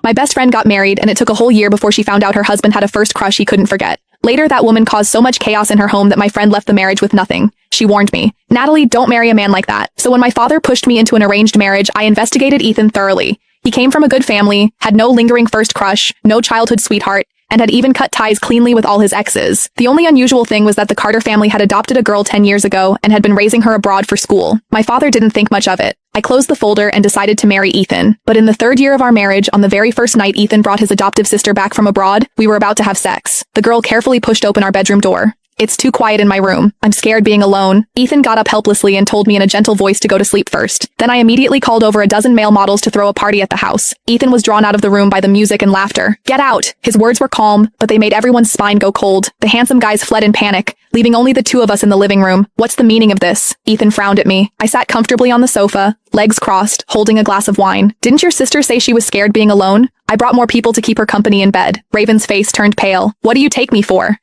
My best friend got married, and it took a whole year before she found out her husband had a first crush he couldn't forget. Later, that woman caused so much chaos in her home that my friend left the marriage with nothing. She warned me, "Natalie, don't marry a man like that." So when my father pushed me into an arranged marriage, I investigated Ethan thoroughly. He came from a good family, had no lingering first crush, no childhood sweetheart, and had even cut ties cleanly with all his exes. The only unusual thing was that the Carter family had adopted a girl 10 years ago and had been raising her abroad for school. My father didn't think much of it. I closed the folder and decided to marry Ethan. But in the 3rd year of our marriage, on the very first night Ethan brought his adoptive sister back from abroad, we were about to have sex. The girl carefully pushed open our bedroom door. "It's too quiet in my room. I'm scared being alone." Ethan got up helplessly and told me in a gentle voice to go to sleep first. Then I immediately called over a dozen male models to throw a party at the house. Ethan was drawn out of the room by the music and laughter. "Get out!" His words were calm, but they made everyone's spine go cold. The handsome guys fled in panic, leaving only the two of us in the living room. "What's the meaning of this?" Ethan frowned at me. I sat comfortably on the sofa, legs crossed, holding a glass of wine. "Didn't your sister say she was scared being alone? I brought more people to keep her company in bed." Raven's face turned pale. "What do you take me for?"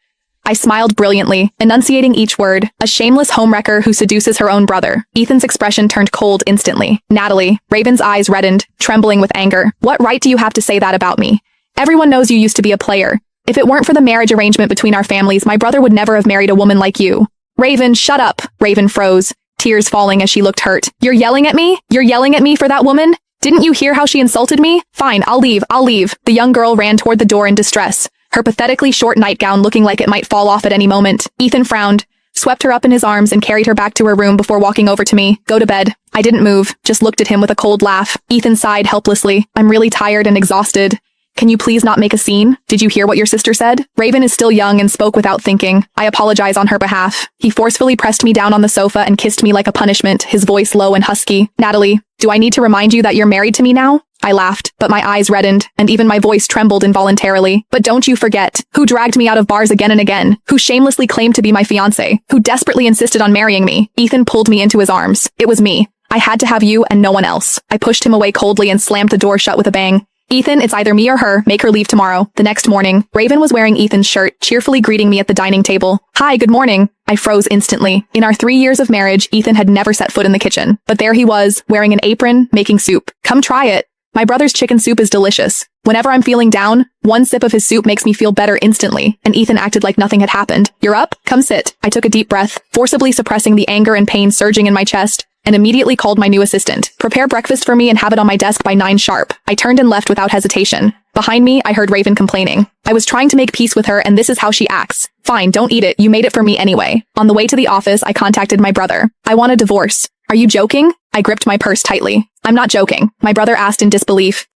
I smiled brilliantly, enunciating each word. "A shameless homewrecker who seduces her own brother." Ethan's expression turned cold instantly. "Natalie." Raven's eyes reddened, trembling with anger. "What right do you have to say that about me? Everyone knows you used to be a player. If it weren't for the marriage arrangement between our families, my brother would never have married a woman like you." "Raven, shut up." Raven froze, tears falling as she looked hurt. "You're yelling at me? You're yelling at me for that woman? Didn't you hear how she insulted me? Fine, I'll leave. The young girl ran toward the door in distress, her pathetically short nightgown looking like it might fall off at any moment. Ethan frowned, swept her up in his arms and carried her back to her room before walking over to me. "Go to bed." I didn't move, just looked at him with a cold laugh. Ethan sighed helplessly. "I'm really tired and exhausted. Can you please not make a scene? Did you hear what your sister said?" Raven is still young and spoke without thinking. I apologize on her behalf. He forcefully pressed me down on the sofa and kissed me like a punishment, his voice low and husky. "Natalie, do I need to remind you that you're married to me now?" I laughed, but my eyes reddened, and even my voice trembled involuntarily. "But don't you forget, who dragged me out of bars again and again, who shamelessly claimed to be my fiancé, who desperately insisted on marrying me." Ethan pulled me into his arms. "It was me. I had to have you and no one else." I pushed him away coldly and slammed the door shut with a bang. "Ethan, it's either me or her. Make her leave tomorrow." The next morning, Raven was wearing Ethan's shirt, cheerfully greeting me at the dining table. "Hi, good morning." I froze instantly. In our 3 years of marriage, Ethan had never set foot in the kitchen. But there he was, wearing an apron, making soup. "Come try it. My brother's chicken soup is delicious. Whenever I'm feeling down, one sip of his soup makes me feel better instantly." And Ethan acted like nothing had happened. "You're up? Come sit." I took a deep breath, forcibly suppressing the anger and pain surging in my chest, and immediately called my new assistant. "Prepare breakfast for me and have it on my desk by 9 sharp. I turned and left without hesitation. Behind me, I heard Raven complaining. "I was trying to make peace with her and this is how she acts." "Fine, don't eat it. You made it for me anyway." On the way to the office, I contacted my brother. "I want a divorce." "Are you joking?" I gripped my purse tightly. "I'm not joking," my brother asked in disbelief.